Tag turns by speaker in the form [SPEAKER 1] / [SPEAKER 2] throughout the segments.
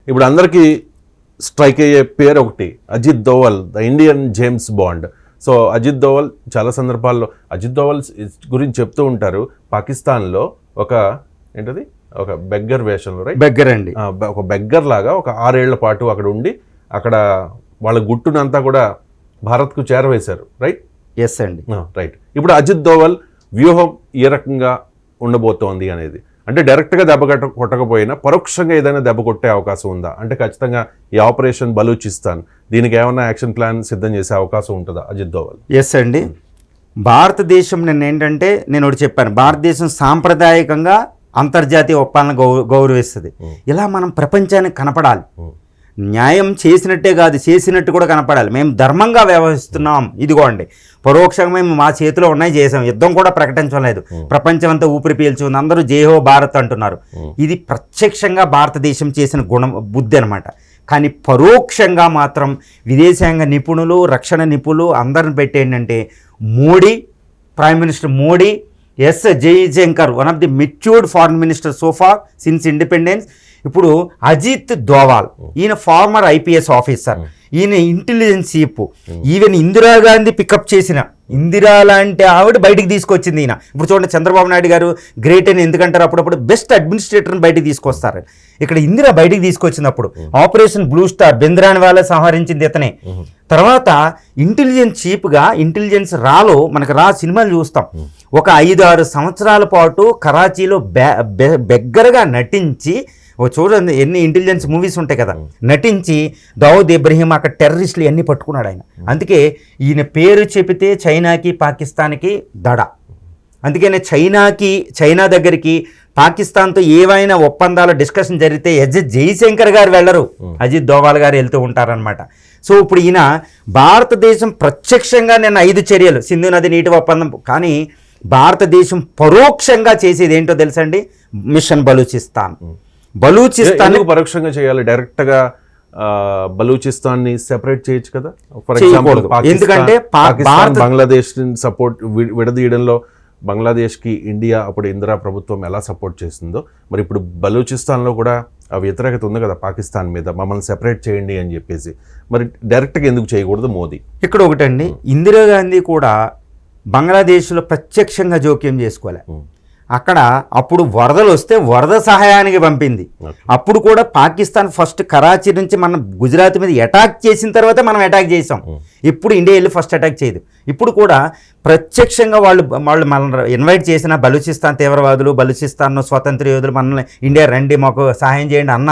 [SPEAKER 1] ఇప్పుడు అందరికీ స్ట్రైక్ అయ్యే పేరు ఒకటి, Ajit Doval, the Indian James Bond. So Ajit Doval చాలా సందర్భాల్లో అజిత్ దోవల్ గురించి చెప్తూ ఉంటారు. పాకిస్తాన్లో ఒక ఏంటది ఒక బెగ్గర్ వేషంలో, రైట్,
[SPEAKER 2] బెగ్గర్ అండి,
[SPEAKER 1] ఒక బెగ్గర్ లాగా ఒక 6 ఏళ్ల పాటు అక్కడ ఉండి అక్కడ వాళ్ళ గుట్టునంతా కూడా భారత్కు చేరవేశారు, రైట్?
[SPEAKER 2] ఎస్ అండి,
[SPEAKER 1] రైట్. ఇప్పుడు అజిత్ దోవల్ వ్యూహం ఏ రకంగా ఉండబోతోంది అనేది, అంటే డైరెక్ట్గా దెబ్బ కొట్టకపోయినా పరోక్షంగా ఏదైనా దెబ్బ కొట్టే అవకాశం ఉందా? అంటే ఖచ్చితంగా ఈ ఆపరేషన్ బలూచిస్తాన్ దీనికి ఏమైనా యాక్షన్ ప్లాన్ సిద్ధం చేసే అవకాశం ఉంటుందా అజిత్ దోవల్?
[SPEAKER 2] ఎస్ అండి. భారతదేశం ఏంటంటే నేను ఒకటి చెప్పాను, భారతదేశం సాంప్రదాయకంగా అంతర్జాతీయ ఒప్పందాలను గౌరవిస్తుంది. ఇలా మనం ప్రపంచానికి కనపడాలి, న్యాయం చేసినట్టే కాదు చేసినట్టు కూడా కనపడాలి. మేము ధర్మంగా వ్యవహరిస్తున్నాం, ఇదిగోండి పరోక్షంగా మేము మా చేతిలో ఉన్నాయి చేసాం, యుద్ధం కూడా ప్రకటించలేదు, ప్రపంచం అంతా ఊపిరి పీల్చుకుంది, అందరూ జై హో భారత్ అంటున్నారు. ఇది ప్రత్యక్షంగా భారతదేశం చేసిన బుద్ధి అనమాట. కానీ పరోక్షంగా మాత్రం విదేశాంగ నిపుణులు, రక్షణ నిపుణులు అందరిని పెట్టేంటంటే Modi, prime minister Modi, yes Jayashankar, one of the matured foreign minister so far since independence. ఇప్పుడు అజిత్ దోవాల్, ఈయన ఫార్మర్ ఐపీఎస్ ఆఫీసర్, ఈయన intelligence chief. Even Indira Gandhi pickup చేసిన ఇందిరా లాంటి ఆవిడ బయటికి తీసుకొచ్చింది ఈయన. ఇప్పుడు చూడండి చంద్రబాబు నాయుడు గారు గ్రేట్ అని ఎందుకంటారు, అప్పుడప్పుడు బెస్ట్ అడ్మినిస్ట్రేటర్ని బయటికి తీసుకొస్తారు. ఇక్కడ ఇందిరా బయటికి తీసుకొచ్చినప్పుడు ఆపరేషన్ బ్లూ స్టార్ బెంద్రాని వాళ్ళ సంహరించింది ఇతనే. తర్వాత ఇంటెలిజెన్స్ చీఫ్గా ఇంటెలిజెన్స్ రాలో మనకు సినిమాలు చూస్తాం. ఒక 5-6 సంవత్సరాల పాటు కరాచీలో బెగ్గరగా నటించి, చూడండి ఎన్ని ఇంటెలిజెన్స్ మూవీస్ ఉంటాయి కదా, నటించి దావుద్ ఇబ్రహీం అక్కడ టెర్రరిస్టులు అన్నీ పట్టుకున్నాడు ఆయన. అందుకే ఈయన పేరు చెబితే చైనాకి పాకిస్తాన్కి దడ. అందుకనే చైనా దగ్గరికి పాకిస్తాన్తో ఏవైనా ఒప్పందాల డిస్కషన్ జరిగితే జయశంకర్ గారు వెళ్ళరు, అజిత్ దోవాల్ గారు వెళ్తూ ఉంటారనమాట. సో ఇప్పుడు ఈయన భారతదేశం ప్రత్యక్షంగా నేను 5 చర్యలు, సింధు నది నీటి ఒప్పందం, కానీ భారతదేశం పరోక్షంగా చేసేది ఏంటో తెలుసండి, మిషన్ బలూచిస్తాన్. బలూచిస్తాన్
[SPEAKER 1] పరోక్షంగా చేయాలి, డైరెక్ట్ గా బలూచిస్తాన్ ని సెపరేట్ చేయొచ్చు కదా. ఫర్
[SPEAKER 2] ఎగ్జాంపుల్ ఎందుకంటే
[SPEAKER 1] బంగ్లాదేశ్ సపోర్ట్ విడదీయడంలో బంగ్లాదేశ్కి ఇండియా అప్పుడు ఇందిరా ప్రభుత్వం ఎలా సపోర్ట్ చేసిందో, మరి ఇప్పుడు బలూచిస్తాన్లో కూడా ఆ వ్యతిరేకత ఉంది కదా పాకిస్తాన్ మీద, మమ్మల్ని సెపరేట్ చేయండి అని చెప్పేసి. మరి డైరెక్ట్గా ఎందుకు చేయకూడదు మోదీ?
[SPEAKER 2] ఇక్కడ ఒకటండి, ఇందిరాగాంధీ కూడా బంగ్లాదేశ్లో ప్రత్యక్షంగా జోక్యం చేసుకోలే. అక్కడ అప్పుడు వరదలు వస్తే వరద సహాయానికి పంపింది. అప్పుడు కూడా పాకిస్తాన్ ఫస్ట్ కరాచీ నుంచి మనం గుజరాత్ మీద అటాక్ చేసిన తర్వాత మనం అటాక్ చేసాం. ఇప్పుడు ఇండియా వెళ్ళి ఫస్ట్ అటాక్ చేయదు. ఇప్పుడు కూడా ప్రత్యక్షంగా వాళ్ళు మనల్ని ఇన్వైట్ చేసిన బలూచిస్తాన్ తీవ్రవాదులు, బలూచిస్తాన్ స్వతంత్ర యోధులు మనల్ని ఇండియా రండి మాకు సహాయం చేయండి అన్న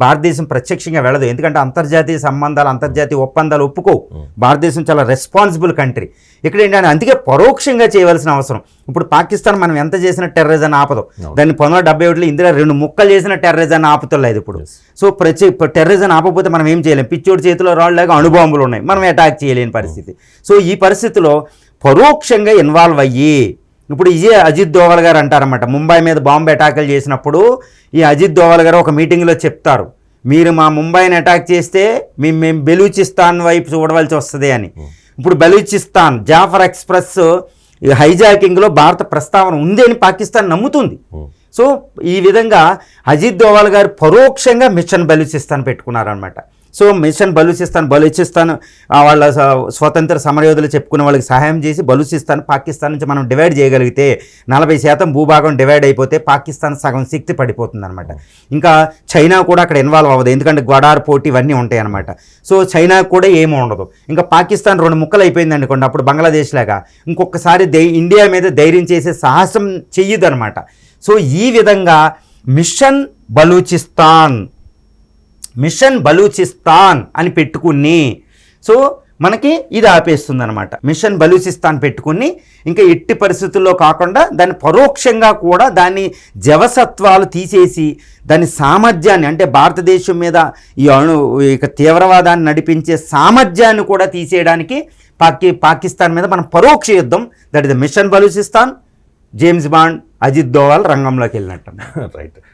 [SPEAKER 2] భారతదేశం ప్రత్యక్షంగా వెళ్ళదు. ఎందుకంటే అంతర్జాతీయ సంబంధాలు, అంతర్జాతీయ ఒప్పందాలు ఒప్పుకోవు. భారతదేశం చాలా రెస్పాన్సిబుల్ కంట్రీ. ఇక్కడ ఏంటంటే అందుకే పరోక్షంగా చేయవలసిన అవసరం. ఇప్పుడు పాకిస్తాన్ మనం ఎంత చేసిన టెర్రరిజం ఆపదు. దాన్ని 1971లో ఇందిరా 2 ముక్కలు చేసిన టెర్రరిజం ఆపుతలేదు ఇప్పుడు. సో టెర్రరిజం ఆపకపోతే మనం ఏం చేయలేం. పిచ్చోడి చేతిలో రాళ్ళలాగా అణుబాంబులు ఉన్నాయి, మనం అటాక్ చేయలేని పరిస్థితి. సో ఈ పరిస్థితిలో పరోక్షంగా ఇన్వాల్వ్ అయ్యి ఇప్పుడు ఇదే అజిత్ దోవల్ గారు అంటారన్నమాట, ముంబై మీద బాంబు అటాకులు చేసినప్పుడు ఈ అజిత్ దోవల్ గారు ఒక మీటింగ్లో చెప్తారు, మీరు మా ముంబైని అటాక్ చేస్తే మేము బెలూచిస్తాన్ వైపు చూడవలసి వస్తుంది అని. ఇప్పుడు బలూచిస్తాన్ జాఫర్ ఎక్స్ప్రెస్ హైజాకింగ్లో భారత ప్రస్తావన ఉంది అని పాకిస్తాన్ నమ్ముతుంది. సో ఈ విధంగా అజిత్ దోవల్ గారు పరోక్షంగా మిషన్ బలూచిస్తాన్ పెట్టుకున్నారనమాట. సో మిషన్ బలూచిస్తాన్ వాళ్ళ స్వతంత్ర సమరయోధులు చెప్పుకునే వాళ్ళకి సహాయం చేసి బలూచిస్తాన్ పాకిస్తాన్ నుంచి మనం డివైడ్ చేయగలిగితే 40% భూభాగం డివైడ్ అయిపోతే పాకిస్తాన్ సగం శక్తి పడిపోతుంది అనమాట. ఇంకా చైనా కూడా అక్కడ ఇన్వాల్వ్ అవ్వదు, ఎందుకంటే గడార్ పోటీ ఇవన్నీ ఉంటాయి అనమాట. సో చైనా కూడా ఏమీ ఉండదు. ఇంకా పాకిస్తాన్ 2 ముక్కలు అయిపోయింది అనుకోండి, అప్పుడు బంగ్లాదేశ్ లాగా ఇంకొకసారి ఇండియా మీద ధైర్యం చేసే సాహసం చెయ్యదు అనమాట. సో ఈ విధంగా మిషన్ బలూచిస్తాన్ అని పెట్టుకుని, సో మనకి ఇది ఆపేస్తుంది అనమాట. మిషన్ బలూచిస్తాన్ పెట్టుకుని ఇంకా ఎట్టి పరిస్థితుల్లో కాకుండా దాన్ని పరోక్షంగా కూడా దాన్ని జవసత్వాలు తీసేసి దాని సామర్థ్యాన్ని, అంటే భారతదేశం మీద ఈ తీవ్రవాదాన్ని నడిపించే సామర్థ్యాన్ని కూడా తీసేయడానికి పాకిస్తాన్ మీద మనం పరోక్ష యుద్ధం, that is the mission Balochistan. James Bond Ajit Doval రంగంలోకి వెళ్ళినట్టు.
[SPEAKER 1] రైట్.